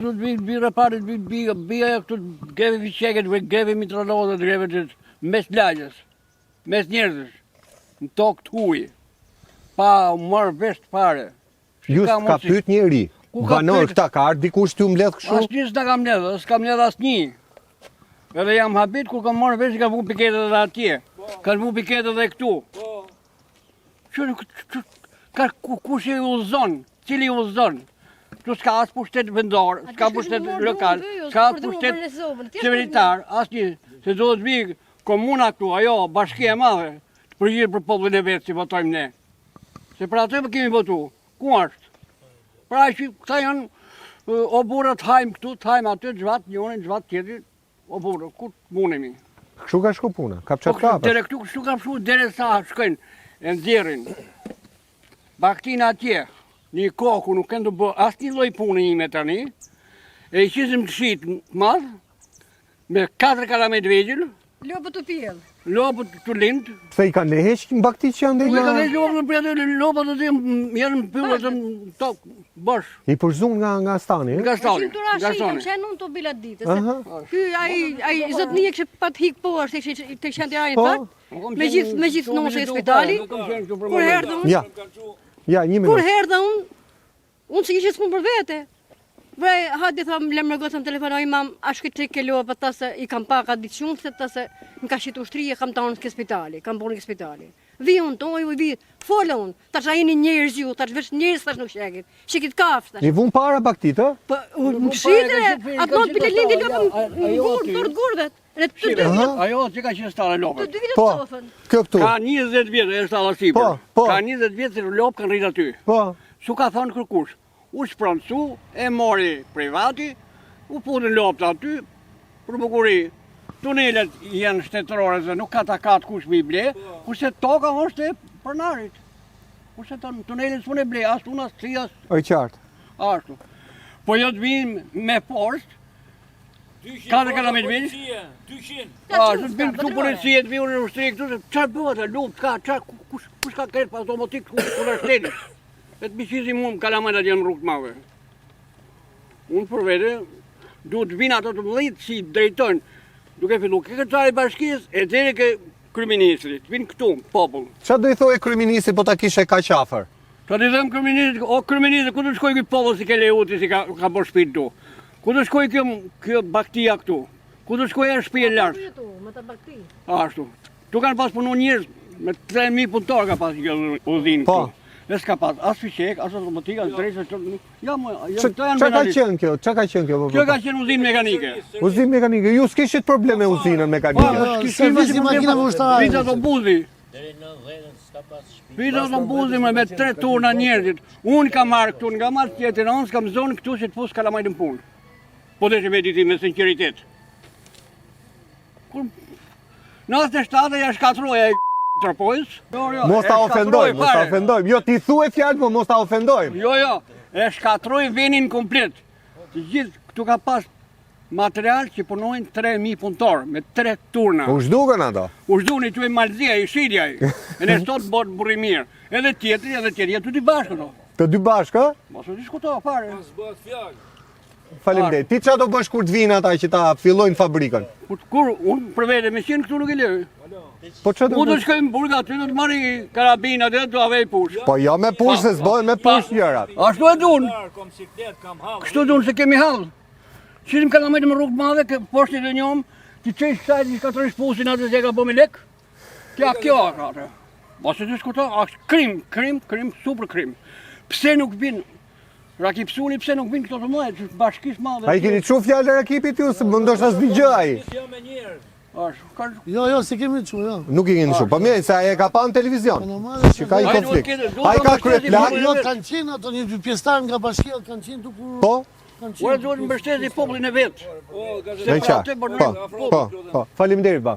Do të vinë birra parë, bija këtu greve fiqeket, greve mitralodhe, greve të mes lagjes, mes njerëzës, në tokë të huj, pa marrë vesh të pare. Ju s'ka pyet njeri, banor këta ka ardhur dikush t'ju mbledh kështu? Asnjë s'na ka mbledh, s'ka mbledh asnjë. Edhe jam habit kur kam marrë vesh ka vu piketet edhe atje, kanë vu piketet edhe këtu. Kush e udhëzon, cili udhëzon? Tu s'ka as pushtet vendor, s'ka pushtet lokal, s'ka as pushtet qeveritar, asnjë. Se do të vi komuna këtu, ajo, bashkia e madhe, të përgjigjet për popullin e vet si votojmë ne. Se për atë më kemi votu. Ku është? Pra që këta janë o burra të hajmë këtu, të hajmë aty, xhvat njërin, xhvat tjetrin, o burra, ku munemi? Kështu ka shku puna, kapçat kapës. Dere këtu kështu ka shku dere sa shkojnë, e nxjerrin. Baktin atje. Një koku nuk kënë të bë asnjë lloj pune ime tani, e i qisim të shit madh, me 4 kalamet vegjël, lopët të pjell. Lopët të lindë. Pse i kanë leheq në bakti që janë dhe I kanë nga... lopët për atë lopët të janë pyllët në tokë, bosh. I përzun nga stani, Nga stani, Nga nga stani. stani. Që nuk të bilat ditës. Ky ai zotënia kishte pat hik poshtë, të kishte ndjerë Po. fakt. Me gjithë nëse e spitali. Kur erdhëm, Ja, një kur minutë. erdhëm, unë si kishe s'mun për vete. Vrej, hadi thëm, lem rëgotëm telefonoj, mam, ashtë këtë ke lopë, ta se i kam paka ditë shumë, se ta se më ka shitu shtrije, kam ta unë ke spitali, kam borë në spitali. Vi unë, të oj, vi, folë unë, ta që ajini njerëz ju, ta që vesh njerëz ta që nuk shekit, shekit kafsh, ta që. I vun para baktit, ë? Po, më shite, atë mund pile lindi lopë në gurë, tërë gurëvet. Ajo që ka qenë stare Të lopët. 2 vite Po, të sofën. kjo këtu. Ka 20 vjetë e stalla sipër. Po. Ka 20 vjetë se lopë kanë rritë aty. Po, Su ka thonë kërkush. U shproncu, e mori privati, u punën lopët aty, për bukuri. Tunelet janë shtetërore, se nuk ka ta katë kush mi ble, kurse toka është e pronarit. Kurse tunelet s'un e ble, as unë, as tri, as oj qartë. ashtu. Po jo të vinë me poshtë, 4 km veç. 200. Ashtu të vinë këtu policia, të vinë në ushtri këtu, se çfarë bëhet, lupë, kush ka kretë pa automatik, kush është shtetit. E të bishizim unë kalamet atje në rrugë të madhe. Unë për vete, duhet vinë ato të mëdhitë si drejtojnë, duke fillu ke kërcari bashkisë e deri ke kryeministrit, vinë këtu, popull. Qa do i thoi kryeministi po ta kishe ka qafër? Sa të them kryeministrit, o kryeministrit, ku të shkoj këtë popull si ke Leuti si ka bërë shpinë tu? Ku të shkoj kjo baktia këtu? Ku të shkoj e shpije lartë? Me të bakti. Ashtu. Tu kanë pas punu njerëz, me 3.000 punëtor ka pas kjo udhinë Po. këtu. Dhe s'ka pas as fiqek, as automatik, as drejtë, ja më, Qa ka qenë kjo? Qa ka qenë kjo? Kjo ka qenë udhinë mekanike. Uzim mekanike, ju s'kishit probleme uzinën mekanike. Servisi makina ushtarake. Vita autobusi. Deri në 90 s'ka pas shtëpi. Vita autobusi me 3 turna njerëzit. Unë kam marrë këtu, nga marrë tjetër, unë s'kam zonë këtu që të pus kalamajt në punë. Po dhe që me me sinceritet. Në 97 ja shkatroja e trapojës. Mos ta ofendojmë, Jo, ti thuaj fjalë, po mos ta ofendojmë. Jo, e shkatroj venin komplet. Të gjithë këtu ka pas material që punojnë 3.000 punëtor, me 3 turna. U zhdukën ato. U zhduni që e malzia, i shidjaj, e në sot bërë burri mirë. Edhe tjetëri, jetu t'i bashkë këto. Të dy bashkë, Mos u diskuto, fare. S'bëhet fjalë. faleminderit. Ti qa do bësh kur të vinë ata që ta fillojnë fabrikën? Kur unë për vete me qenë këtu nuk e lejë. Po qa do U të bësh? shkojmë burga, aty do të marri karabinat e do avej push. Po jo me push, se s'bojnë me push njërat. Ashtu e dun, Kom siklet, kam hall. kështu dun se kemi hall. Qisim kalamajt më rrugë madhe, poshtit e njom, ti qesh sajt një shkatrish pusin atë që ka bo me lek. Kjo atë. Mos e të shkuto, është krim, super krim. Pse nuk vinë? Rakipsuni pse nuk vinë këto të mëdhe, bashkisë madhe. A i keni qu fjallë rakipit ju, se më ndoshta s'digjaj. Jo me njerëz. Jo, si kemi që, jo. Nuk i keni qu, po mirë, se aje ka pa në televizion. Që ka i konflikt. A i ka krye plan? Jo, kanë qenë ato një pjestarë nga bashkia, kanë qenë të kur... Po? Ua duhet mbështeti popullin e vetë. Me qa? Po, faleminderit ba.